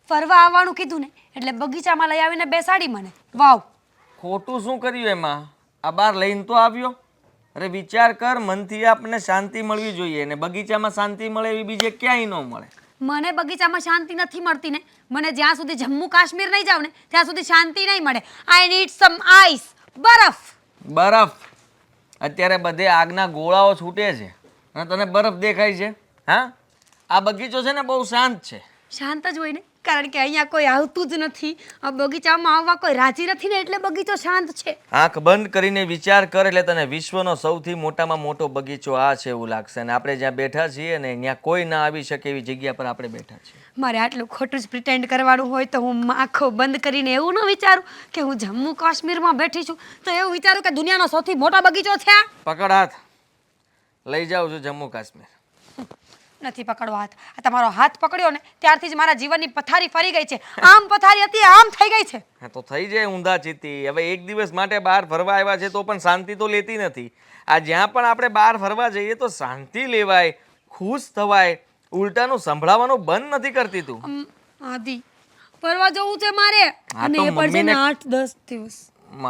ફરવા આવવાનું કીધું ને એટલે બગીચામાં લઈ આવીને બેસાડી મને. વાવ, ખોટું શું કર્યું એમાં? આ બાર લઈને તો આવ્યો. અરે વિચાર કર, મનથી આપણને શાંતિ મળવી જોઈએ ને બગીચામાં શાંતિ મળે એવી બીજે ક્યાંય ન મળે. મને બગીચામાં શાંતિ નથી મળતી ને. મને જ્યાં સુધી જમ્મુ કાશ્મીર નહીં જાઉં ને ત્યાં સુધી શાંતિ નહીં મળે. આઈ નીડ સમ આઈસ, બરફ. બરફ? અત્યારે બધે આગના ગોળાઓ છૂટે છે અને તને બરફ દેખાય છે? હા, આ બગીચો છે ને બહુ શાંત છે. શાંત જ હોય ને, કારણ કે અહીંયા કોઈ આવતું જ નથી. આ બગીચામાં આવવા કોઈ રાજી નથી ને એટલે બગીચો શાંત છે. આંખ બંધ કરીને વિચાર કર એટલે તને વિશ્વનો સૌથી મોટામાં મોટો બગીચો આ છે એવું લાગશે. અને આપણે જ્યાં બેઠા છીએ ને ત્યાં કોઈ ના આવી શકે એવી જગ્યા પર આપણે બેઠા છીએ. મારે આટલું ખોટું જ પ્રિટેન્ડ કરવાનું હોય તો હું આંખો બંધ કરીને એવું ન વિચારું કે હું જમ્મુ કાશ્મીરમાં બેઠી છું, તો એવું વિચારું કે દુનિયાનો સૌથી મોટો બગીચો છે. પકડ હાથ, લઈ જાઉં છું જમ્મુ કાશ્મીર. નથી પકડવો હાથ. આ તમારો હાથ પકડ્યો ને ત્યારથી જ મારા જીવનની પથારી ફરી ગઈ છે. આમ પથારી હતી આમ થઈ ગઈ છે. હા તો થઈ જાય ઊંધા ચીતી. હવે એક દિવસ માટે બહાર ફરવા આવ્યા છે તો પણ શાંતિ તો લેતી નથી. આ જ્યાં પણ આપણે બહાર ફરવા જઈએ તો શાંતિ લેવાય, ખુશ થવાય, ઉલટાનું સંભળાવવાનું બંધ નથી કરતી તું. આદિ, ફરવા જવું છે મારે. હા અને તો એ પણ છે ને મમ્મીને 8-10 દિવસ.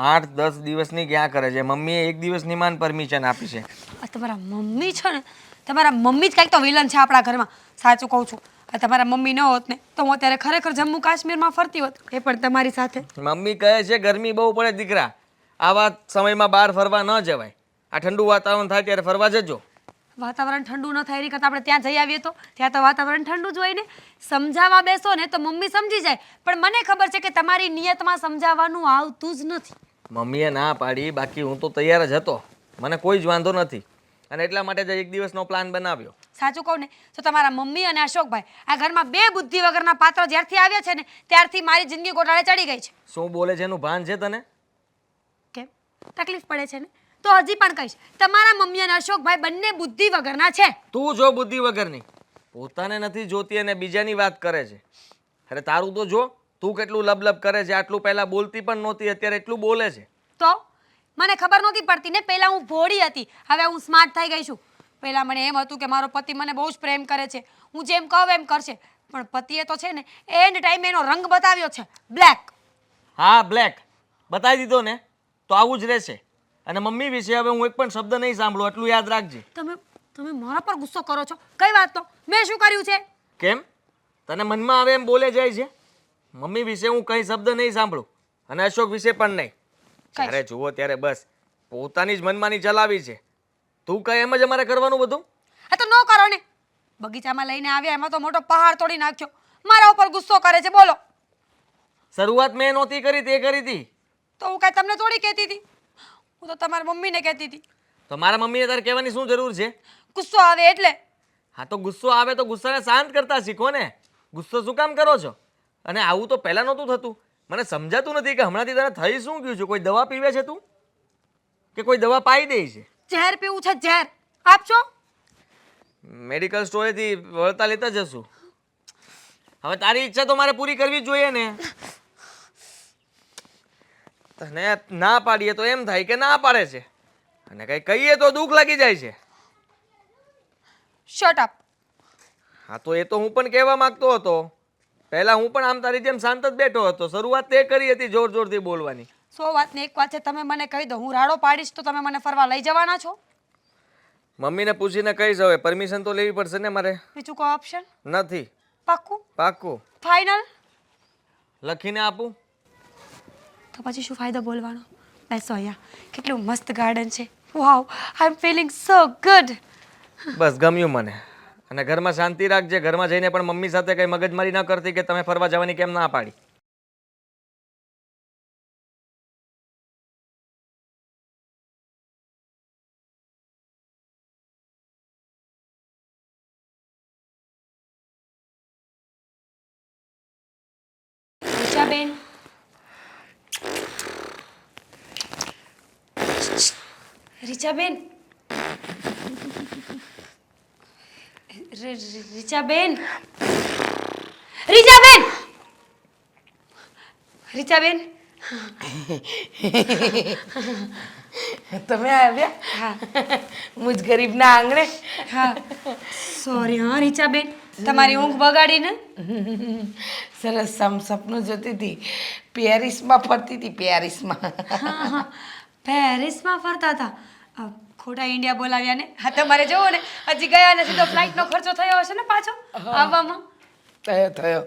8-10 દિવસની ક્યાં કરે છે? મમ્મીએ એક દિવસની માન પરમિશન આપી છે. આ તમારા મમ્મી છે ને, તમારા મમ્મી જ કંઈક તો વિલન છે આપણા ઘરમાં. સાચું કહું છું. આ તમારા મમ્મી ન હોત ને તો હું અત્યારે ખરેખર જમ્મુ કાશ્મીરમાં ફરતી હોત, એ પણ તમારી સાથે. મમ્મી કહે છે ગરમી બહુ પડે દીકરા, આવા સમયમાં બહાર ફરવા ન જવાય. આ ઠંડુ વાતાવરણ થાય ત્યારે ફરવા જજો. વાતાવરણ ઠંડુ ન થાય એની કરતાં આપણે ત્યાં જઈ આવીએ તો. ત્યાં તો વાતાવરણ ઠંડુ જ હોય ને. સમજાવવા બેસો ને તો મમ્મી સમજી જાય, પણ મને ખબર છે કે તમારી નિયતમાં સમજાવવાનું આવતું જ નથી. મમ્મીએ ના પાડી, બાકી હું તો તૈયાર જ હતો. મને કોઈ જ વાંધો નથી અને એટલા માટે જ એક દિવસનો પ્લાન બનાવ્યો. સાચું કહું ને તો તમારા મમ્મી અને અશોકભાઈ આ ઘરમાં બે બુદ્ધિ વગરના પાત્રો જ્યારથી આવ્યા છે ને ત્યારથી મારી જિંદગી ગોટાળે ચડી ગઈ છે. શું બોલે છે એનું ભાન છે તને? કેમ તકલીફ પડે છે ને? તો હજી પણ કહીશ, તમારા મમ્મી અને અશોકભાઈ બંને બુદ્ધિ વગરના છે. તું જો બુદ્ધિ વગરની, પોતાને નથી જોતી અને બીજાની વાત કરે છે. અરે તારું તો જો, તું કેટલું લબલબ કરે છે. આટલું પહેલા બોલતી પણ નહોતી, અત્યારે એટલું બોલે છે. તો મને ખબર નહોતી પડતી ને, પહેલા હું ભોળી હતી, હવે હું સ્માર્ટ થઈ ગઈ છું. પહેલા મને એમ હતું કે મારો પતિ મને બહુ જ પ્રેમ કરે છે, હું જેમ કહું એમ કરશે. પણ પતિએ તો છે ને એન્ડ ટાઈમે એનો રંગ બતાવ્યો છે, બ્લેક. હા બ્લેક બતાવી દીધો ને તો આવું જ રહેશે. અને મમ્મી વિશે હવે હું એક પણ શબ્દ નહીં સાંભળું, એટલું યાદ રાખજે. તમે મારા પર ગુસ્સો કરો છો? કઈ વાતનો? મેં શું કર્યું છે? કેમ તને મનમાં આવે એમ બોલે જાય છે? મમ્મી વિશે હું કઈ શબ્દ નહીં સાંભળું અને અશોક વિશે પણ નહીં. જ્યારે જુઓ ત્યારે બસ પોતાની જ મનમાની ચલાવી છે. તું કઈ એમ જ અમારે કરવાનું બધું? આ તો ન કરો ને. બગીચામાં લઈને આવ્યા એમાં તો મોટો પહાડ તોડી નાખ્યો. મારા ઉપર ગુસ્સો કરે છે. બોલો. શરૂઆત મેં નહોતી કરી, તે કરી હતી. તો હું કઈ તમને થોડી કહેતી હતી, હું તો તમારી મમ્મીને કહેતી હતી. તો મારા મમ્મીને તારે કહેવાની શું જરૂર છે? ગુસ્સો આવે એટલે. હા તો ગુસ્સો આવે તો ગુસ્સાને શાંત કરતા શીખો ને. ગુસ્સો શું કામ કરો છો? અને આવું તો પહેલાં નહોતું થતું. મને સમજાતું નથી કે હમણાંથી તને થઈ શું ગયું છે? કોઈ દવા પીવે છે તું કે કોઈ દવા પાઈ દે છે? ઝેર પીવું છે, ઝેર આપશો? મેડિકલ સ્ટોરેથી વળતા લેતા જશું. હવે તારી ઈચ્છા તો મારે પૂરી કરવી જ જોઈએ ને. તને ના પાડીએ તો એમ થાય કે ના પાડે છે અને કઈ કહીએ તો દુઃખ લાગી જાય છે. Shut up. હા તો એ તો હું પણ કહેવા માંગતો હતો. પહેલા હું પણ આમ તારી જેમ શાંત જ બેઠો હતો. શરૂઆત તે કરી હતી જોર જોરથી બોલવાની. 100 વાતની એક વાત છે, તમે મને કહી દો હું રાડો પાડીશ તો તમે મને ફરવા લઈ જવાના છો? મમ્મીને પૂછીને કહીશ. હવે પરમિશન તો લેવી પડશે ને મારે. બીજું કોઈ ઓપ્શન નથી. પાક્કું? પાક્કું. ફાઇનલ? લખીને આપું તો પછી શું ફાયદો બોલવાનો? બેસો અહીંયા, કેટલું મસ્ત ગાર્ડન છે. વાવ, આઈ એમ ફીલિંગ સો ગુડ. બસ ગમ્યું મને. અને ઘરમાં શાંતિ રાખજે. ઘરમાં જઈને પણ મમ્મી સાથે કઈ મગજમારી ન કરતી કે તમે ફરવા જવાની કેમ ના પાડી. રીચાબેન, રીચાબેન, રીચાબેન, રીચાબેન, રીચાબેન. તમે આવ્યા હા મુજ ગરીબના આંગણે હા સોરી હા રીચાબેન તમારી ઊંઘ બગાડીને સરસ સપનું જોતી હતી પેરિસમાં ફરતી હતી પેરિસમાં હા હા પેરિસમાં ફરતા હતા ખોટા ઇન્ડિયા બોલાવ્યા ને હા તમારે જુઓ ને હજી ગયા ને સીધો ફ્લાઇટનો ખર્ચો થયો હશે ને પાછો આવવામાં થયો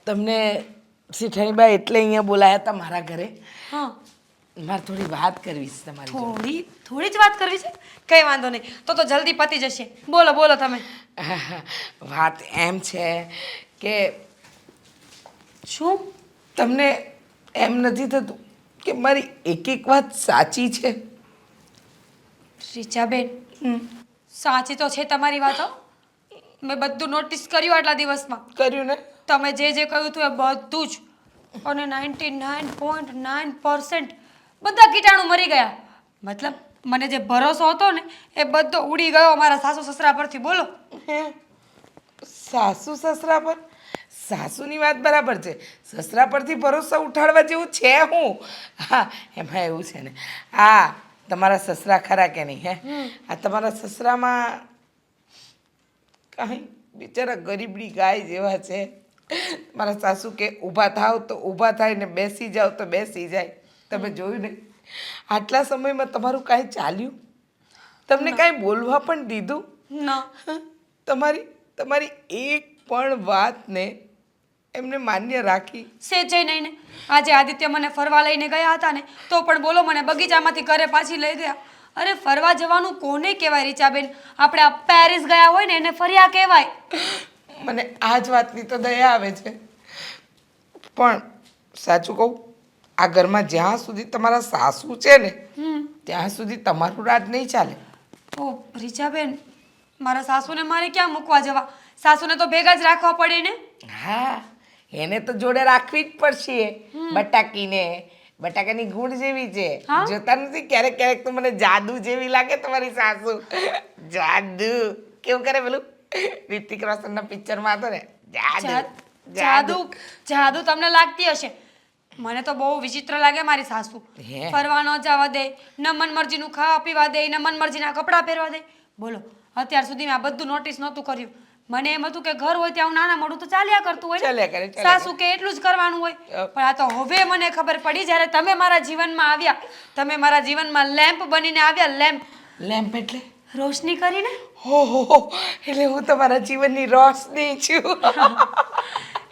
તમને શેઠાણીબા એટલે અહીંયા બોલાયા હતા મારા ઘરે હા મારે થોડી વાત કરવી છે તમારી જોડે. થોડી જ વાત કરવી છે કઈ વાંધો નહીં તો જલ્દી પતી જશે બોલો બોલો તમે વાત એમ છે કે શું તમને એમ નથી થતું કે મારી એક વાત સાચી છે રીચાબેન સાચી તો છે તમારી વાતો મેં બધું નોટિસ કર્યું આટલા દિવસમાં કર્યું ને તમે જે જે કહ્યું હતું એ બધું જ અને 99.9% બધા કીટાણુ મરી ગયા મતલબ મને જે ભરોસો હતો ને એ બધો ઉડી ગયો મારા સાસુ સસરા પરથી બોલો હે સાસુ સસરા પર સાસુની વાત બરાબર છે સસરા પરથી ભરોસો ઉઠાડવા જેવું છે હું હા એમાં એવું છે ને હા તમારા સસરા ખરા કે નહીં હે આ તમારા સસરામાં કાંઈ બિચારા ગરીબડી ગાય જેવા છે મારા સાસુ કે ઊભા થાવ તો ઊભા થાય ને બેસી જાવ તો બેસી જાય તમે જોયું ને આટલા સમયમાં તમારું કાંઈ ચાલ્યું તમને કાંઈ બોલવા પણ દીધું ના તમારી તમારી એક પણ વાતને એમને માન્ય રાખી સેજે નહીં ને આજે આદિત્ય મને ફરવા લઈને ગયા હતા ને તો પણ બોલો મને બગીચામાંથી ઘરે પાછી લઈ ગયા અરે ફરવા જવાનું કોને કહેવાય રીચાબેન આપણે આ પેરિસ ગયા હોય ને એને ફર્યા કહેવાય મને આ જ વાતની તો દયા આવે છે પણ સાચું કહું આ ઘરમાં જ્યાં સુધી તમારા સાસુ છે ને ત્યાં સુધી તમારું રાજ નહીં ચાલે ઓ રીચાબેન મારા સાસુને મારે ક્યાં મૂકવા જવા સાસુને તો ભેગા જ રાખવા પડે ને હા એને તો જોડે રાખવી જ પડશે બટાકીને બટાકાની ગુણ જેવી છે હા? જોતા નથી ક્યારેક ક્યારેક તો મને જાદુ જેવી લાગે તમારી સાસુ જાદુ કેવું કરે પેલું રિતિક રોશનના પિક્ચરમાં હતો ને જાદુ જાદુ તમને લાગતી હશે મને તો બહુ વિચિત્ર લાગે મારી સાસુ હે? ફરવા ન જવા દે ન મન મરજીનું ખાવા પીવા દે ન મન મરજીના કપડાં પહેરવા દે બોલો અત્યાર સુધી મેં આ બધું નોટિસ નહોતું કર્યું મને એમ હતું કે ઘર હોય ત્યાં નાના મોડું તો ચાલ્યા કરતું હોય ચાલ્યા કરે, ને ચાલ્યા સાસુ કે એટલું જ કરવાનું હોય પણ આ તો હવે મને ખબર પડી જ્યારે તમે મારા જીવનમાં આવ્યા તમે મારા જીવનમાં લેમ્પ બનીને આવ્યા લેમ્પ લેમ્પ એટલે રોશની કરીને હો એટલે હું તમારા જીવનની રોશની છું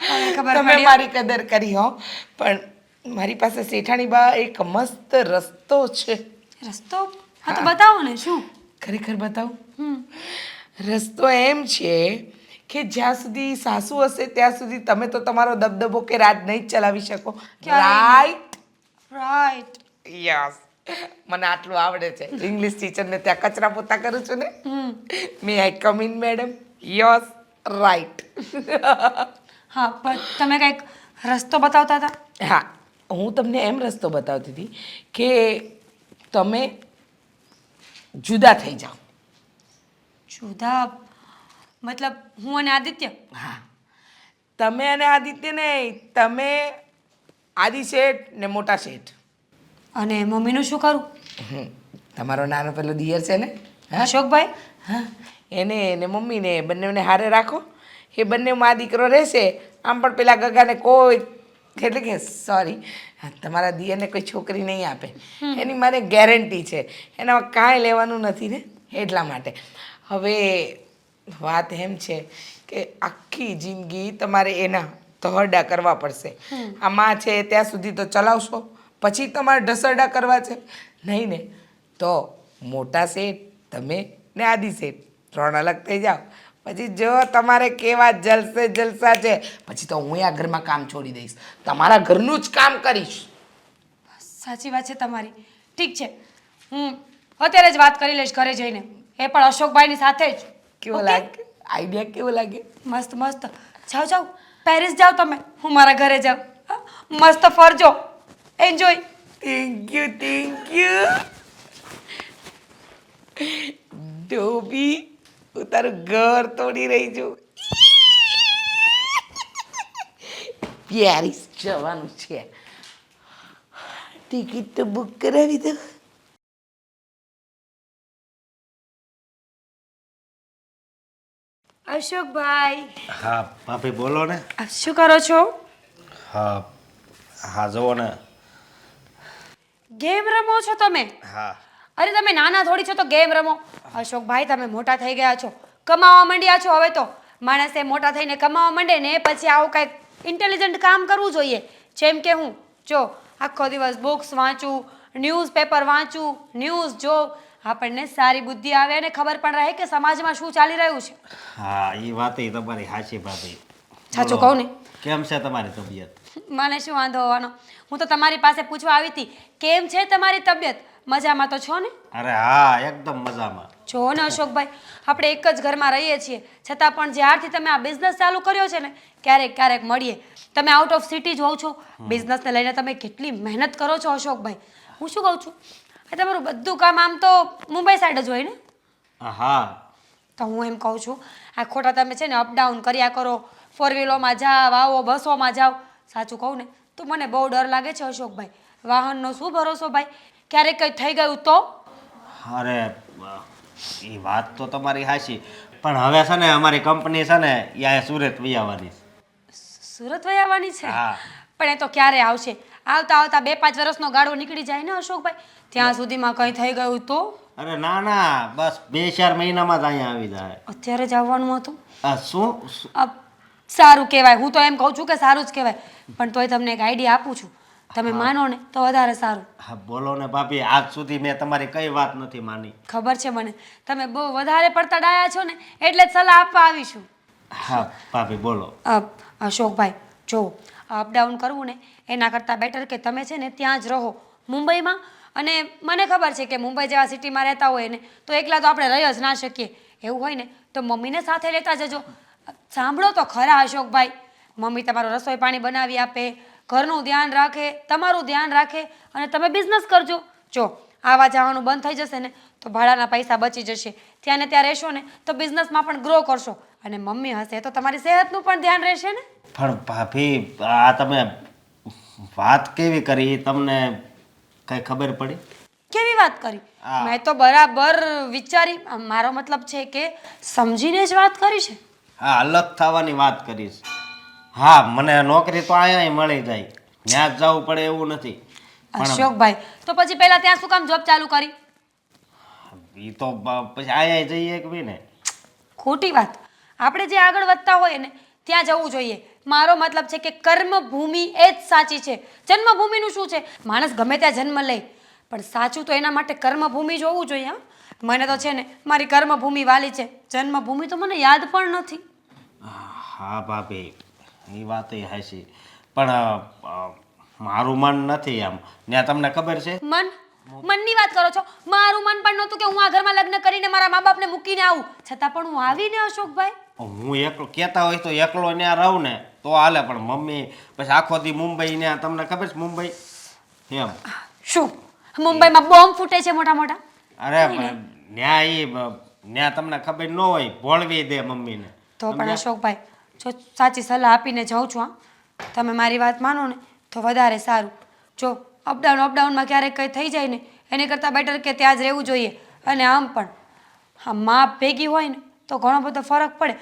હવે ખબર તમે પડી મારી કદર કરી હો પણ મારી પાસે શેઠાણી બા એક મસ્ત રસ્તો છે રસ્તો હા તો બતાવો ને શું ખરેખર બતાવું રસ્તો એમ છે કે જ્યાં સુધી સાસુ હશે ત્યાં સુધી તમે તો તમારો દબદબો કે રાજ નહીં જ ચલાવી શકો રાઈટ રાઈટ યસ મને આટલું આવડે છે ઇંગ્લિશ ટીચરને ત્યાં કચરા પોતા કરું છું ને may I come in madam yes right હા પણ તમે કંઈક રસ્તો બતાવતા હતા હા હું તમને એમ રસ્તો બતાવતી હતી કે તમે જુદા થઈ જાઓ જુદા મતલબ હું અને આદિત્ય હા તમે અને આદિત્ય નહીં તમે આદિ શેઠ ને મોટા શેઠ અને મમ્મીનું શું કરું તમારો નાનો પેલો દિયર છે ને અશોકભાઈ હા એને ને મમ્મીને બંનેને હારે રાખો એ બંનેમાં દીકરો રહેશે આમ પણ પેલા ગગાને કોઈ એટલે કે સોરી તમારા દિયરને કોઈ છોકરી નહીં આપે એની મારે ગેરંટી છે એનામાં કાંઈ લેવાનું નથી ને એટલા માટે હવે વાત એમ છે કે આખી જિંદગી તમારે એના તહરડા કરવા પડશે આ માં છે ત્યાં સુધી તો ચલાવશો પછી તમારે ઢસરડા કરવા છે નહીં ને તો મોટા શેઠ તમે ને આદિ શેઠ 3 અલગ થઈ જાઓ પછી જો તમારે કેવા જલસા છે પછી તો હું આ ઘરમાં કામ છોડી દઈશ તમારા ઘરનું જ કામ કરીશ સાચી વાત છે તમારી ઠીક છે હું અત્યારે જ વાત કરી લઈશ ઘરે જઈને એ પણ અશોકભાઈની સાથે જ કેવો Okay? લાગે આઈડિયા કેવો લાગે મસ્ત મસ્ત જાઓ જાઓ પેરિસ જાઓ તમે હું મારા ઘરે જાઉં હા? મસ્ત ફરજો એન્જોય થેન્ક યુ ડોબી હું તારું ઘર તોડી રહી છું પેરિસ જવાનું છે ટિકિટ તો બુક કરાવી દો અશોકભાઈ, હા ભાભી બોલો ને. આપ શું કરો છો? હા હા જુઓ ને. ગેમ રમો છો તમે? હા અરે તમે નાના થોડી છો તો ગેમ રમો. અશોકભાઈ, તમે મોટા થઈ ગયા છો, કમાવા માંડ્યા છો. હવે તો માણસે મોટા થઈને કમાવા માંડે ને પછી આવું કંઈક ઇન્ટેલિજન્ટ કામ કરવું જોઈએ. જેમ કે હું જો આખો દિવસ બુક્સ વાંચું, ન્યૂઝપેપર વાંચું, ન્યૂઝ જોઉં, આપણને સારી બુદ્ધિ આવે અને ખબર પણ રહે કે સમાજમાં શું ચાલી રહ્યું છે. હા એ વાત તમારી સાચી ભાભી. સાચું બોલો, કહું ને? કેમ છે તમારી તબિયત? મને શું વાંધો હોવાનો? હું તો તમારી પાસે પૂછવા આવી હતી, કેમ છે તમારી તબિયત? મજામાં તો છો ને? અરે હા એકદમ મજામાં. જો ને અશોકભાઈ, આપણે એક જ ઘરમાં રહીએ છીએ, છતાં પણ જ્યારથી તમે આ બિઝનેસ ચાલુ કર્યો છે ને, ક્યારેક ક્યારેક મળીએ. તમે આઉટ ઓફ સિટી જ હોવ છો, બિઝનેસને લઈને તમે કેટલી મહેનત કરો છો અશોકભાઈ. હું શું કહું છું, આ તમારું બધું કામ આમ તો મુંબઈ સાઈડ જ હોય ને? હા તો હું એમ કહું છું, આ ખોટા તમે છે ને અપડાઉન કર્યા કરો, ફોર વ્હીલોમાં જાઓ આવો, બસોમાં જાઓ. સાચું કહું ને તો મને બહુ ડર લાગે છે અશોકભાઈ. વાહનનો શું ભરોસો ભાઈ, ક્યારેક કંઈ થઈ ગયું તો? અરે એ વાત તો તમારી સાચી, પણ હવે છે ને અમારી કંપની છે ને એ સુરત વહી આવવાની છે. સુરત વહી આવવાની છે? હા. પણ એ તો ક્યારે આવશે? આવતા આવતા 2-5 વર્ષનો ગાળો નીકળી જાય ને અશોકભાઈ. ત્યાં સુધીમાં કંઈ થઈ ગયું તો? અરે ના ના બસ 2-4 મહિનામાં જ અહીંયા આવી જાય. અત્યારે જ આવવાનું હતું? શું? સારું કહેવાય. હું તો એમ કહું છું કે સારું જ કહેવાય, પણ તોય તમને એક આઈડિયા આપું છું. તમે માનો ને તો વધારે સારું. હા બોલો ને ભાભી, આજ સુધી મેં તમારી કઈ વાત નથી માની. ખબર છે મને, તમે બહુ વધારે પડતા ડાયા છો ને, એટલે જ સલાહ આપવા આવીશું. હા ભાભી બોલો. અશોકભાઈ, જો અપડાઉન કરવું ને એના કરતાં બેટર કે તમે છે ને ત્યાં જ રહો મુંબઈમાં. અને મને ખબર છે કે મુંબઈ જેવા સિટીમાં રહેતા હોય ને તો એકલા તો આપણે રહી જ ના શકીએ. એવું હોય ને તો મમ્મીને સાથે લેતા જજો. સાંભળો તો ખરા અશોકભાઈ, મમ્મી તમારું રસોઈ પાણી બનાવી આપે, ઘરનું ધ્યાન રાખે, તમારું ધ્યાન રાખે, અને તમે બિઝનેસ કરજો. જો આવા જવાનું બંધ થઈ જશે ને તો ભાડાના પૈસા બચી જશે. ત્યાં ને ત્યાં રહેશો ને તો બિઝનેસમાં પણ ગ્રો કરશો, અને મમ્મી હશે તો તમારી સેહતનું પણ ધ્યાન રહેશે ને. પણ ભાભી આ તમે વાત કેવી કરી તમને કઈ ખબર પડી? કેવી વાત કરી? હા. મેં તો બરાબર વિચારી, મારો મતલબ છે કે સમજીને જ વાત કરી છે. હા અલગ થવાની વાત કરીશ. હા મને નોકરી તો અહીંયા મળી જાય, ત્યાં જ જવું પડે એવું નથી. અશોકભાઈ, તો પછી પહેલા ત્યાં શું કામ જોબ ચાલુ કરી? એ તો પછી અહીંયા જઈએ કે ને. ખોટી વાત. આપણે જે આગળ વધતા હોય ને ત્યાં જવું જોઈએ. મારો મતલબ છે કે કર્મભૂમિ એ જ સાચી છે. જન્મભૂમિનું શું છે, માણસ ગમે ત્યાં જન્મ લે, પણ સાચું તો એના માટે કર્મભૂમિ જ હોવું જોઈએ. હા, મને તો છે ને મારી કર્મભૂમિ વાલી છે, જન્મભૂમિ તો મને યાદ પણ નથી. હા ભાભી એ વાત એ હાચી, પણ મારું મન નથી આમ. ત્યાં તમને ખબર છે? મનની વાત કરો છો? મારું મન પણ નહોતું કે હું આ ઘરમાં લગ્ન કરીને મારા મા બાપને મૂકીને આવું, છતાં પણ હું આવીને અશોકભાઈ. હું એકલો કહેતા હોય તો એકલો ત્યાં રહું ને તો હાલે, પણ મમ્મી પછી આખો દી મુંબઈ ત્યાં તમને ખબર છે મુંબઈ એમ. શું મુંબઈમાં બોમ્બ ફૂટે છે મોટા મોટા? અરે ત્યાં તમને ખબર ન હોય, ભોળવી દે મમ્મીને. તો પણ અશોકભાઈ, જો સાચી સલાહ આપીને જાઉં છું. હા, તમે મારી વાત માનો ને તો વધારે સારું. જો અપડાઉનમાં ક્યારેક કંઈ થઈ જાય ને એની કરતાં બેટર કે ત્યાં જ રહેવું જોઈએ. અને આમ પણ હા, મા ભેગી હોય ને તો ઘણો બધો ફરક પડે.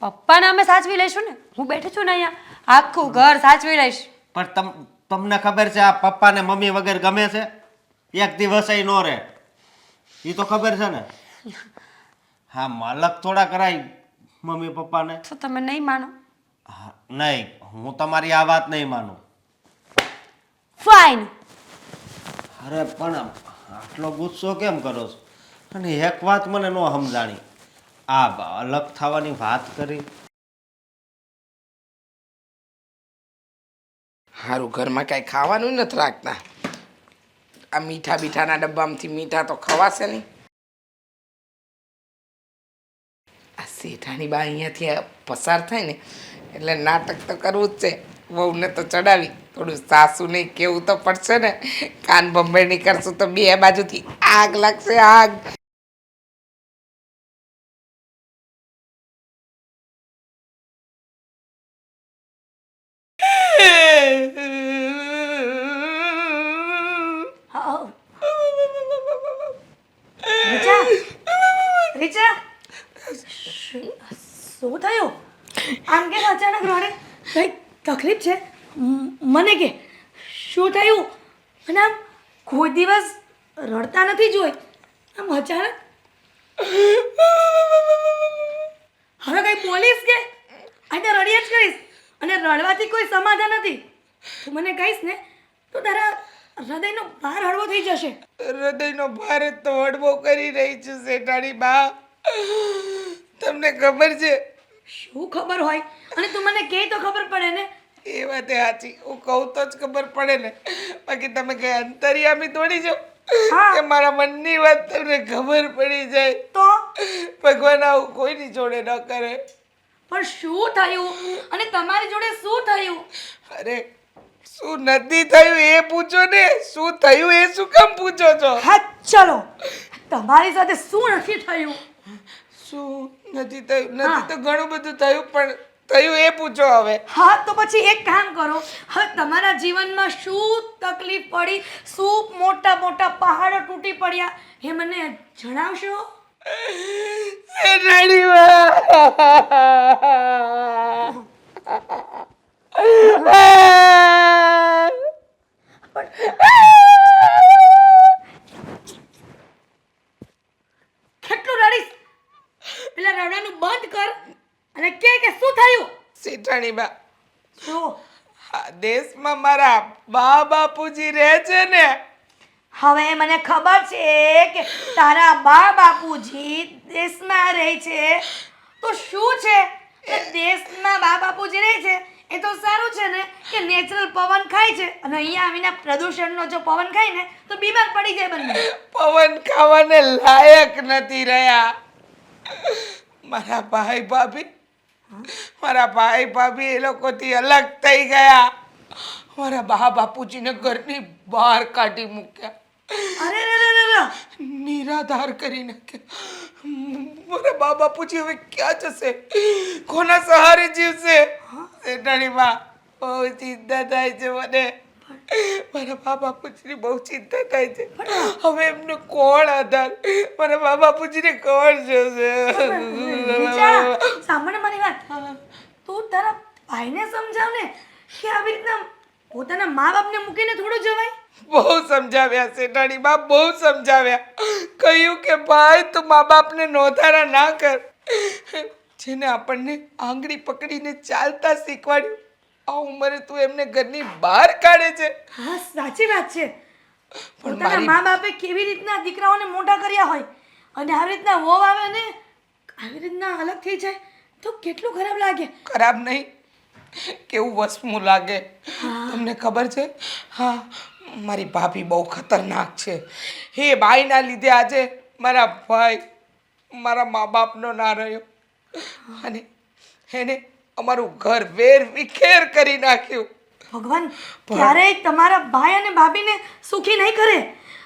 પપ્પાને અમે સાચવી લઈશું ને, હું બેઠી છું ને અહીંયા, આખું ઘર સાચવી લઈશ. પણ તમને ખબર છે આ પપ્પાને મમ્મી વગર ગમે છે? એક દિવસ ન રહે, એ તો ખબર છે ને. હા અલગ થોડા કરાય મમ્મી પપ્પાને. તો તમે નહીં માનો? હા નહીં, હું તમારી આ વાત નહીં માનું. ફાઇન. અરે પણ આટલો ગુસ્સો કેમ કરો છો? અને એક વાત મને ન સમજાણી, આ અલગ થવાની વાત કરી. સારું ઘરમાં કાંઈ ખાવાનું નથી રાખતા. આ મીઠાના ડબ્બામાંથી મીઠા તો ખવાશે નહીં. આ શેઠાણી બા અહીંયાથી પસાર થાય ને એટલે નાટક તો કરવું જ છે. વહુને તો ચડાવી, થોડું સાસુને કેવું તો પડશે ને. કાન બંબેણી કરશું તો બે બાજુથી આગ લાગશે, આગ. રીચા, રીચા, શું તકલીફ છે મને કે શું થયું? અને આમ કોઈ દિવસ રડતા નથી જોઈ, આમ અચાનક હવે કઈ બોલીશ કે આ તો રડ્યા જ કરીશ, અને રડવાથી કોઈ સમાધાન નથી. તું મને કહીશ ને તો તારા હૃદયનો ભાર હળવો થઈ જશે. હૃદયનો ભાર જ તો હળવો કરી રહી છું શેઠાણી બા. તમને ખબર છે? શું ખબર હોય? અને તું મને કહે તો ખબર પડે ને. એ વાત સાચી, હું કહું તો જ ખબર પડે ને, બાકી તમે કઈ અંતરિયામી થોડી છો કે મારા મનની વાત તમને ખબર પડી જાય. તો ભગવાન આવું કોઈની જોડે ન કરે. પણ શું થયું? અને તમારી જોડે શું થયું? અરે શું નથી થયું એ પૂછો ને, શું થયું એ શું કામ પૂછો છો? હા ચલો, તમારી સાથે શું નથી થયું? શું નથી થયું? નથી તો ઘણું બધું થયું, પણ થયું એ પૂછો હવે. હા તો પછી એક કામ કરો, હવે તમારા જીવનમાં શું તકલીફ પડી, શું મોટા મોટા પહાડો તૂટી પડ્યા એ મને જણાવશો? કેટલું રડીશ? પેલા રડવાનું બંધ કર અને કે શું થયું? શેઠાણી બા, શું? આ દેશમાં મારા બા બાપુજી રહે છે ને, હવે મને ખબર છે કે તારા બા બાપુજી દેશમાં રહે છે, તો શું છે કે દેશમાં બા બાપુજી રહે છે એ તો સારું છે ને, કે નેચરલ પવન ખાય છે, અને અહીંયા આવીને પ્રદૂષણનો જો પવન ખાય ને તો બીમાર પડી જાય બંને. પવન ખાવાને લાયક નથી રહ્યા. મારા ભાઈ ભાભી એ લોકોથી અલગ થઈ ગયા. મારા બા બાપુજીને ઘરની બહાર કાઢી મૂક્યા, અરે રે રે રે, નિરાધાર કરી નાખ્યા. મારા બા બાપુજી હવે ક્યાં જશે? કોના સહારે જીવશે? શેઠાણીમાં બહુ ચિંતા થાય છે મને. મારા બા બાપુજીની બહુ ચિંતા થાય છે. હવે એમને કોણ આધાર? મારા બા બાપુજીને કોણ જોશે? વિચાર, સાંભળ મારી વાત. તું તારા ભાઈને સમજાવ ને કે આવી રીતના પોતાના મા બાપને મૂકીને થોડું જવાય. બહુ સમજાવ્યા શેઠાણી બા, બહુ સમજાવ્યા. કહ્યું કે ભાઈ તું મા બાપને નોંધારા ના કર. જેને આપણને આંગળી પકડીને ચાલતા શીખવાડ્યું, આ ઉંમરે તું એમને ઘરની બહાર કાઢે છે. હા સાચી વાત છે. પોતાના મા બાપે કેવી રીતના દીકરાઓને મોટા કર્યા હોય, અને આવી રીતના વહુ આવે ને આવી રીતના અલગ થઈ જાય તો કેટલું ખરાબ લાગે. ખરાબ નહીં, કેવું વસમું લાગે. તમને ખબર છે? હા, મારી ભાભી બહુ ખતરનાક છે. હે બાઈના લીધે આજે મારા ભાઈ મારા મા બાપનો ના રહ્યો, અને એને અમારું ઘર વેર વિખેર કરી નાખ્યું. ભગવાન ક્યારેય તમારા ભાઈ અને ભાભીને સુખી નહીં કરે.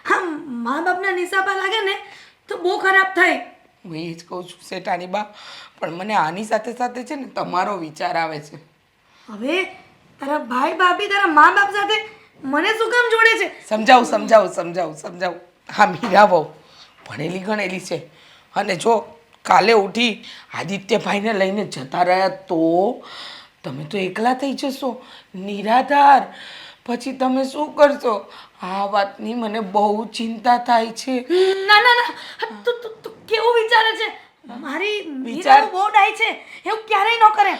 હા, મા બાપના નિશાપા લાગે ને તો બહુ ખરાબ થાય. હું એ જ કહું છું શેઠાણી બા, પણ મને આની સાથે સાથે છે ને તમારો વિચાર આવે છે. હવે તારા ભાઈ ભાભી તારા મા બાપ સાથે મને શું કામ જોડે છે? સમજાવું. હા, મીરા બહુ ભણેલી ગણેલી છે, અને જો કાલે ઉઠી આદિત્યભાઈને લઈને જતા રહ્યા તો તમે તો એકલા થઈ જશો, નિરાધાર. પછી તમે શું કરશો? આ વાતની મને બહુ ચિંતા થાય છે. ના ના ના, તું કેવું વિચારે છે? મારી વિચાર બહુ ડાય છે, એવું ક્યારેય ન કરે.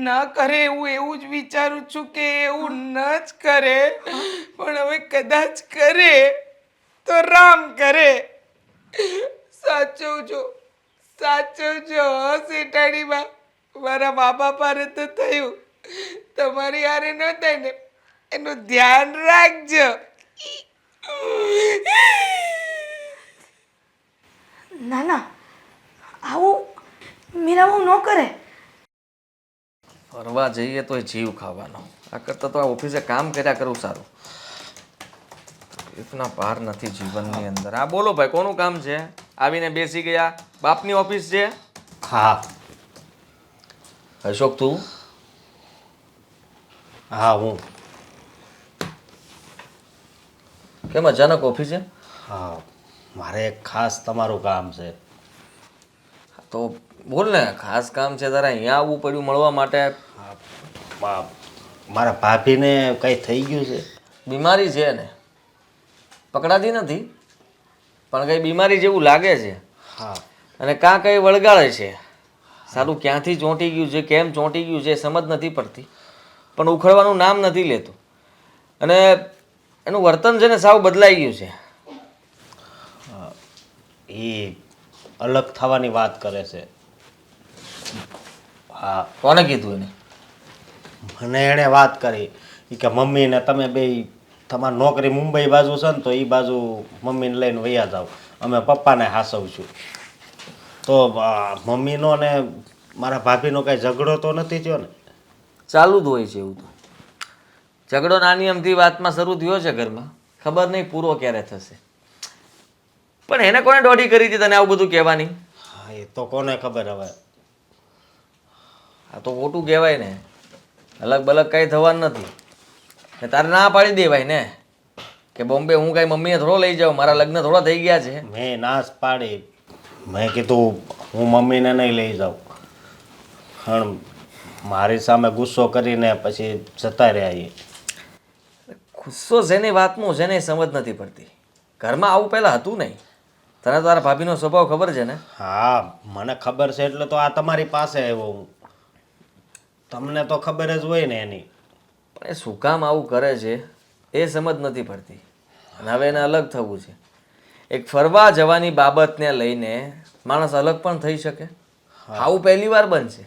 ન કરે એવું જ વિચારું છું કે એવું ન જ કરે, પણ હવે કદાચ કરે તો રામ કરે. સાચવજો શેઠાણીમાં. મારા મા બાપ હારે તો થયું, તમારી હારે ન થાય ને એનું ધ્યાન રાખજો. ના ના, આવું મીરા બહુ ન કરે. ફરવા જઈએ તોય જીવ ખાવાનો. આ કરતાં તો આ ઓફિસે કામ કર્યા કરવું સારું. તકલીફના પાર નથી જીવનની અંદર. આ બોલો ભાઈ, કોનું કામ છે? આવીને બેસી ગયા. બાપની ઓફિસ છે? હા અશોક તું? હા હું. કેમ અચાનક ઓફિસે? હા, મારે એક ખાસ તમારું કામ છે. તો બોલ ને, ખાસ કામ છે તારે અહીંયા આવવું પડ્યું મળવા માટે? મારા ભાભીને કંઈ થઈ ગયું છે? બીમારી છે ને, પકડાતી નથી પણ કંઈ બીમારી જેવું લાગે છે. હા. અને કાં કંઈ વળગાડે છે. સારું ક્યાંથી ચોંટી ગયું છે, કેમ ચોંટી ગયું છે સમજ નથી પડતી, પણ ઉખડવાનું નામ નથી લેતું. અને એનું વર્તન છે ને સાવ બદલાઈ ગયું છે. એ અલગ થવાની વાત કરે છે. હા, કોને કીધું એને? મને એણે વાત કરી ઈ કે મમ્મીને તમે બે તમારી નોકરી મુંબઈ બાજુ છે ને તો એ બાજુ મમ્મીને લઈને વયા જાઓ, અમે પપ્પાને હાસવશું. તો મમ્મીનો ને મારા ભાભીનો કાંઈ ઝઘડો તો નથી થયો ને? ચાલુ જ હોય છે એવું તો. ઝઘડો નાની અમથી વાતમાં શરૂ થયો છે ઘરમાં, ખબર નહીં પૂરો ક્યારે થશે. પણ એને કોને દોઢી કરી હતી તને આવું બધું કહેવાની? હા, એ તો કોને ખબર હવે. આ તો ખોટું કહેવાય ને. અલગ બલગ કંઈ થવાનું નથી. ને તારે ના પાડી દેવાય ને કે બોમ્બે હું કાંઈ મમ્મીને થોડો લઈ જાઉં, મારા લગ્ન થોડા થઈ ગયા છે. મેં નાશ પાડી. મેં કીધું હું મમ્મીને નહીં લઈ જાઉં. પણ મારી સામે ગુસ્સો કરીને પછી જતા રહ્યા એ. ગુસ્સો શેની વાતનું છે ને એ સમજ નથી પડતી. ઘરમાં આવું પહેલાં હતું નહીં. તને તારા ભાભીનો સ્વભાવ ખબર છે ને? હા, મને ખબર છે એટલે તો આ તમારી પાસે આવ્યો હું. તમને તો ખબર જ હોય ને એની. પણ એ શું કામ આવું કરે છે એ સમજ નથી પડતી. અને હવે એને અલગ થવું છે. એક ફરવા જવાની બાબતને લઈને માણસ અલગ પણ થઈ શકે? આવું પહેલી વાર બનશે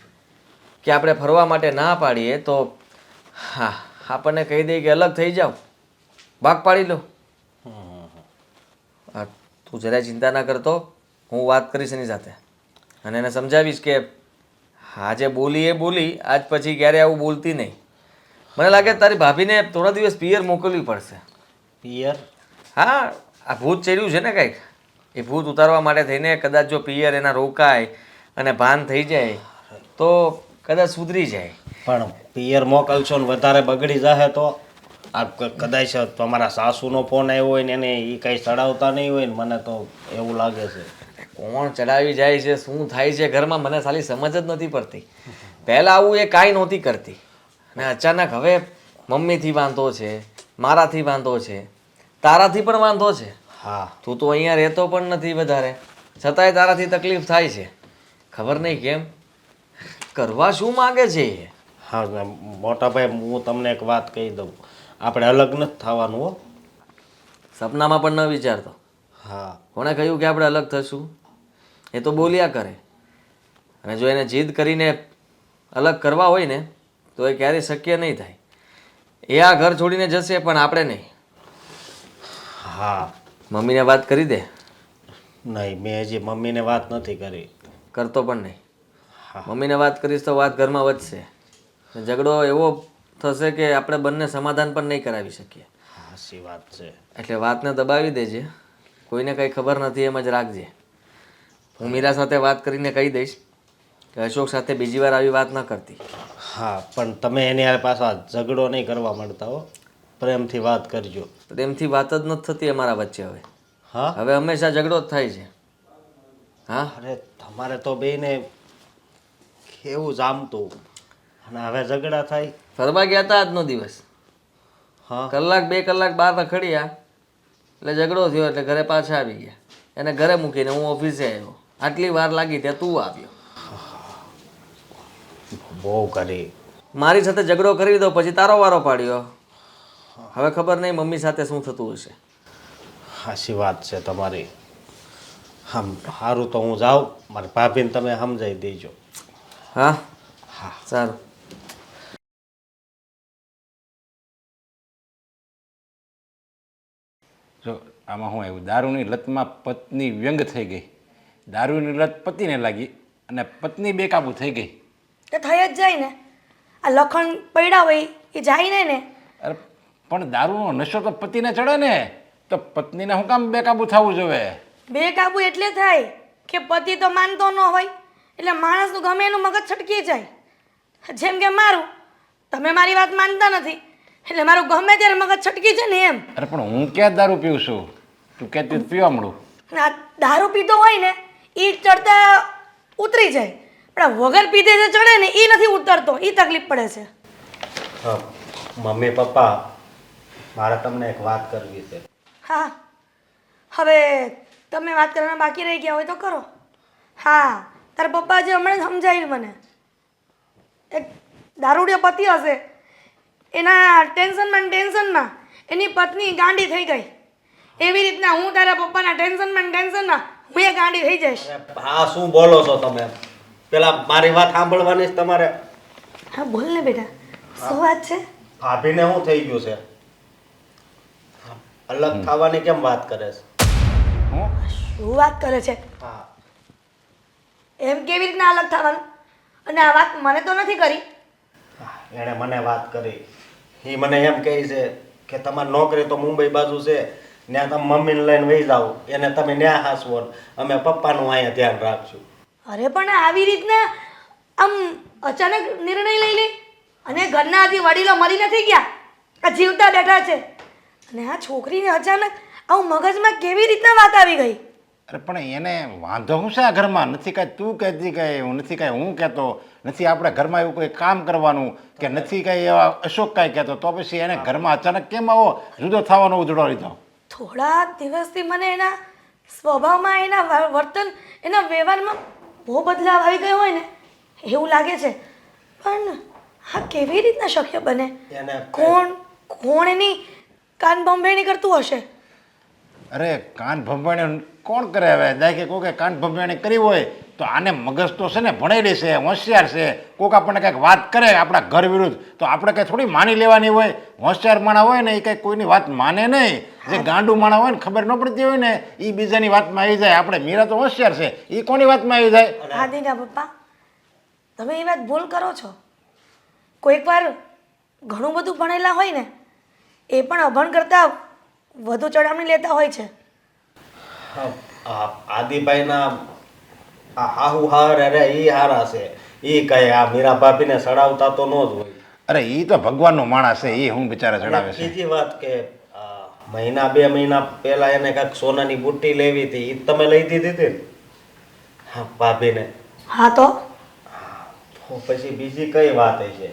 કે આપણે ફરવા માટે ના પાડીએ તો હા આપણને કહી દઈએ કે અલગ થઈ જાઓ, ભાગ પાડી લો. હા, તું જરાય ચિંતા ના કરતો, હું વાત કરીશ એની સાથે અને એને સમજાવીશ કે આજે બોલી એ બોલી, આજ પછી ક્યારે આવું બોલતી નહીં. મને લાગે તારી ભાભીને થોડા દિવસ પિયર મોકલવી પડશે. પિયર? હા, આ ભૂત ચડ્યું છે ને કંઈક, એ ભૂત ઉતારવા માટે થઈને કદાચ જો પિયર એના રોકાય અને ભાન થઈ જાય તો કદાચ સુધરી જાય. પણ પિયર મોકલશો ને વધારે બગડી જાય તો? આ કદાચ તમારા સાસુનો ફોન આવ્યો હોય ને એને એ કંઈ ચડાવતા નહીં હોય ને, મને તો એવું લાગે છે. કોણ ચડાવી જાય છે, શું થાય છે ઘરમાં, મને સાલી સમજ જ નથી પડતી. પહેલાં આવું એ કાંઈ નહોતી કરતી અને અચાનક હવે મમ્મીથી વાંધો છે, મારાથી વાંધો છે, તારાથી પણ વાંધો છે. હા. તું તો અહીંયા રહેતો પણ નથી વધારે, છતાંય તારાથી તકલીફ થાય છે. ખબર નહીં કેમ, કરવા શું માગે છે એ? હા મોટા ભાઈ, હું તમને એક વાત કહી દઉં, આપણે અલગ નથી થવાનું હો. સપનામાં પણ ન વિચારતો. હા. કોણે કહ્યું કે આપણે અલગ થશું? એ તો બોલ્યા કરે. અને જો એને જીદ કરીને અલગ કરવા હોય ને તો એ ક્યારેય શક્ય નહીં થાય. એ આ ઘર છોડીને જશે પણ આપણે નહીં. હા. મમ્મીને વાત કરી દે. નહીં, મેં હજી મમ્મીને વાત નથી કરી. કરતો પણ નહીં. મમ્મીને વાત કરીશ તો વાત ઘરમાં વધશે. ઝઘડો એવો થશે કે આપણે બંને સમાધાન પણ નહીં કરાવી શકીએ. સાચી વાત છે. એટલે વાતને દબાવી દેજે. કોઈને કંઈ ખબર નથી એમ જ રાખજે. હું મીરા સાથે વાત કરીને કહી દઈશ કે અશોક સાથે બીજી વાર આવી વાત ન કરતી. હા, પણ તમે એની પાછા ઝઘડો નહીં કરવા માંડતા હો. પ્રેમથી વાત કરજો. પ્રેમથી વાત જ નથી થતી અમારા વચ્ચે હવે. હા. હવે હંમેશા ઝઘડો જ થાય છે. હા, અરે તમારે તો બેને કેવું જામતું અને હવે ઝઘડા થાય. ફરવા ગયા હતા આજનો દિવસ. હા. કલાક 2 કલાક બહાર રખડ્યા એટલે ઝઘડો થયો એટલે ઘરે પાછા આવી ગયા. એને ઘરે મૂકીને હું ઓફિસે આવ્યો. આટલી વાર લાગી ત્યાં તું આવ્યો. બહુ કરી. મારી સાથે ઝઘડો કરી દો પછી તારો વારો પાડ્યો. હવે ખબર નહીં મમ્મી સાથે શું થતું હશે. સાચી વાત છે તમારી. હમ, સારું તો હું જાઉં, મારી ભાભીને તમે સમજાવી દેજો. હા હા, સારું. જો આમાં શું આવ્યું, દારૂની લતમાં પત્ની વ્યંગ થઈ ગઈ, દારૂની લત પતિને લાગી અને પત્ની બેકાબૂ થઈ ગઈ. તો થઈ જ જાય ને. આ લખણ પડ્યા હોય એ જાય ને ને. અરે પણ દારૂનો નશો તો પતિને ચડે ને, તો પત્નીને શું કામ બેકાબૂ થવું જોઈએ? બેકાબુ એટલે થાય કે પતિ તો માનતો ન હોય એટલે માણસનું ગમે એનું મગજ છટકી જાય. જેમ કે મારું, તમે મારી વાત માનતા નથી એટલે મારું ગમે ત્યારે મગજ છટકી છે ને એમ. અરે પણ હું ક્યાં દારૂ પીઉં છું? તું કહેતી પીવા મળું. આ દારૂ પીતો હોય ને એ ચડતા ઉતરી જાય, પણ આ વગર પીધે જે ચડે ને એ નથી ઉતરતો, એ તકલીફ પડે છે. હા, મમ્મી પપ્પા મારે તમને એક વાત કરવી છે. હા હવે તમે વાત કરવાના બાકી રહી ગયા હોય તો કરો. હા તારા પપ્પા જે હમણાં જ સમજાવ્યું મને, એક દારૂડિયો પતિ હશે, એના ટેન્શનમાં એની પત્ની ગાંડી થઈ ગઈ. એવી રીતના હું તારા પપ્પાના ટેન્શનમાં હું એ ગાંડી થઈ જઈશ. અરે હા, શું બોલો છો તમે? પેલા મારી વાત સાંભળવાની જ તમારે. હા બોલ ને બેટા, શું વાત છે? ભાભીને શું થઈ ગયું છે? અલગ થવાની કેમ વાત કરે છે? હું શું વાત કરે છે? હા, એમ કેવી રીતના અલગ થવાનું? અને આ વાત મને તો નથી કરી. એણે મને વાત કરી. એ મને એમ કહે છે કે તમારી નોકરી તો મુંબઈ બાજુ છે, ત્યાં તમે મમ્મીને લઈને વહી જાઓ, એને તમે ન્યા હાસવો ને અમે પપ્પાનું અહીંયા ધ્યાન રાખશું. અરે પણ આવી રીતના આમ અચાનક નિર્ણય લઈ લે, અને ઘરના હજી વડીલો મરી નથી ગયા, આ જીવતા બેઠા છે, અને આ છોકરીને અચાનક આવું મગજમાં કેવી રીતના વાત આવી ગઈ? અરે પણ એને વાંધો શું છે આ ઘરમાં? નથી કાંઈ તું કહેતી કાંઈ, હું નથી કાંઈ હું કહેતો, નથી આપણે ઘરમાં એવું કોઈ કામ કરવાનું, કે નથી કાંઈ એવા અશોક કાંઈ કહેતો, તો પછી એને ઘરમાં અચાનક કેમ આવો જુદો થવાનો ઉજળો લીધો? થોડા દિવસથી મને એના સ્વભાવમાં, એના વર્તન, એના વ્યવહારમાં બહુ બદલાવ આવી ગયો હોય ને એવું લાગે છે. પણ આ કેવી રીતના શક્ય બને? એને કોણ એની કાન બંભેણી કરતું હશે? અરે કાન ભંભાણી કોણ કરે? હવે દાખે કોકે કાન ભંભાણી કરી હોય તો આને મગજ તો છે ને ભણેલી છે, હોશિયાર છે. કોક આપણને કંઈક વાત કરે આપણા ઘર વિરુદ્ધ તો આપણે કંઈ થોડી માની લેવાની હોય. હોશિયાર માણા હોય ને એ કંઈ કોઈની વાત માને નહીં. જે ગાંડું માણા હોય ને ખબર ન પડતી હોય ને એ બીજાની વાતમાં આવી જાય. આપણે મીરા તો હોશિયાર છે, એ કોની વાતમાં આવી જાય? આદિના પપ્પા, તમે એ વાત ભૂલ કરો છો. કોઈક વાર ઘણું બધું ભણેલા હોય ને એ પણ અભણ કરતાં વધુ ચડામણી લેતા હોય છે. આદિભાઈના આ હાહુ હાર અરે ઈ હારા છે. ઈ કઈ આ મીરા ભાભીને સડાવતા તો ન જ હોય. અરે એ તો ભગવાનનો માણસ છે, એ હું બિચારા ચડાવે છે. બીજી વાત કે મહિના 2 મહિના પહેલા એને કાંઈક સોનાની બુટ્ટી લેવી હતી, ઈ તમે લઈ દીધી હતી ને? હા, ભાભીને. હા તો તો પછી બીજી કઈ વાત છે?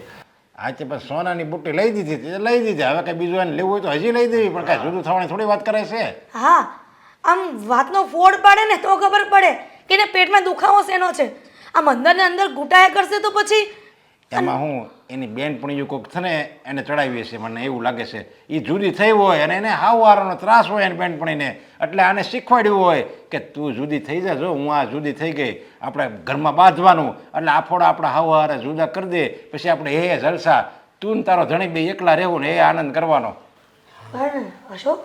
આ છે પણ સોનાની બુટ્ટી લઈ દીધી હતી, લઈ દીધી. હવે કંઈ બીજું એને લેવું હોય તો હજી લઈ દેવી, પણ કાંઈ જુદું થવાની થોડી વાત કરે છે. હા, આમ વાતનો ફોડ પાડે ને તો ખબર પડે કે એને પેટમાં દુખાવો શેનો છે. આમ અંદર ને અંદર ઘૂંટાયા કરશે તો પછી એમાં હું એની બેનપણીયું કોઈક છે ને એને ચડાવી હશે, મને એવું લાગે છે. એ જુદી થઈ હોય અને એને હાવવારોનો ત્રાસ હોય એની બેનપણીને, એટલે આને શીખવાડ્યું હોય કે તું જુદી થઈ જા, જો હું આ જુદી થઈ ગઈ, આપણે ઘરમાં બાંધવાનું, એટલે આફોડા આપણા હાવવારે જુદા કરી દે, પછી આપણે એ જલસા, તું ને તારો ધણી બે એકલા રહેવું ને એ આનંદ કરવાનો. પણ અશોક,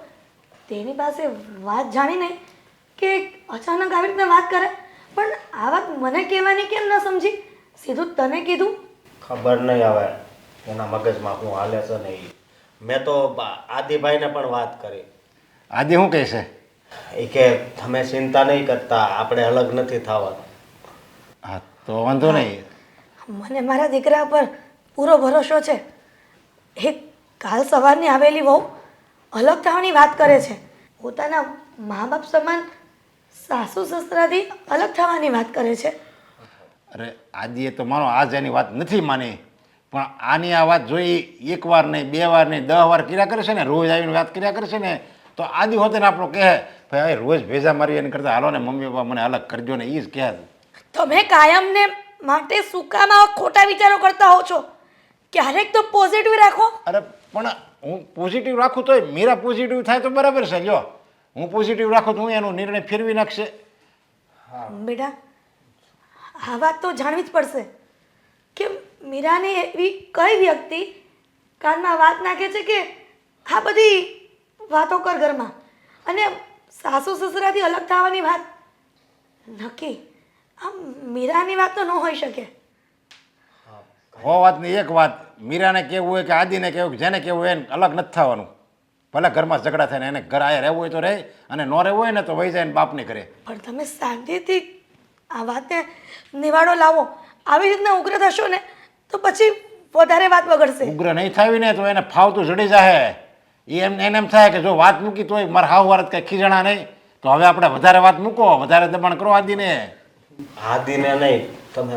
તેની પાસે વાત જાણી નહીં કે અચાનક આવી રીતના વાત કરે, પણ આ વાત મને કહેવાની કેમ ન સમજી? સીધું તને કીધું. ખબર નહીં હવે એના મગજમાં શું હાલે છે ને ઈ. મેં તો આદિભાઈને પણ વાત કરી. આજે શું કહે છે? એ કે તમે ચિંતા નહીં કરતા, આપણે અલગ નથી થવાનું. હા તો વાંધો નહીં. મને મારા દીકરા પર પૂરો ભરોસો છે. એ કાલ સવારની આવેલી વહુ અલગ થવાની વાત કરે છે. પોતાના મા બાપ સમાન સાસુ સસરાથી અલગ થવાની વાત કરે છે. અરે આજે તો માનો આજ એની વાત નથી માની, પણ આની આ વાત જોઈ એકવાર નહીં, 2 વાર નહીં, 10 વાર કર્યા કરે છે ને, રોજ આવીને વાત કર્યા કરે છે ને, તો આદિ હોતે ને આપણો કહે ભાઈ રોજ ભેજા મારી એને કરતા હાલો ને મમ્મી પપ્પા મને અલગ કરજો ને, એ જ કહે. તમે કાયમને માટે સુકામાં ખોટા વિચારો કરતા હો છો. ક્યારેક તો પોઝિટિવ રાખો. અરે પણ હું પોઝિટિવ રાખું તોય મીરા પોઝિટિવ થાય તો બરાબર છે. જો હું પોઝિટિવ રાખું તો હું એનો નિર્ણય ફેરવી નાખશે. બેટા, આ વાત તો જાણવી જ પડશે કે મીરાને એવી કઈ વ્યક્તિ કાનમાં વાત નાખે છે કે આ બધી વાતો કર ઘરમાં, અને સાસુ સસરાથી અલગ થવાની વાત નક્કી. આ મીરાની વાત તો ન હોઈ શકે. વાતની એક વાત, મીરાને કહેવું હોય કે આદિને કહેવું કે જેને કહેવું હોય એને અલગ નથી થવાનું. ભલે ઘરમાં ઝઘડા થાય ને એને ઘર આયા રહેવું હોય તો રહે, અને ન રહેવું હોય ને તો વહી જાય ને બાપને કરે. પણ તમે શાંતિથી આ વાતને નિવાડો લાવો. આવી રીતના ઉગ્ર થશો ને તો પછી વધારે વાત બગડશે. ઉગ્ર નહીં થાવી ને તો એને ફાવતું જડી જાય. એને એમ થાય કે જો વાત મૂકી તોય મારા હાવ વારત કંઈ ખીજણા નહીં, તો હવે આપણે વધારે વાત મૂકો, વધારે દબાણ કરો આદિને. આદિને નહીં, તમે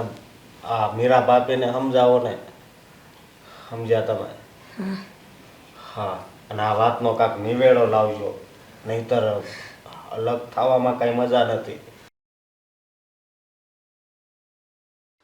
આ મીરા બાપીને સમજાવો ને. સમજ્યા તમે? હા અને આ વાતનો કાંઈક નિવેડો લાવજો નહીંતર અલગ થવામાં કાંઈ મજા નથી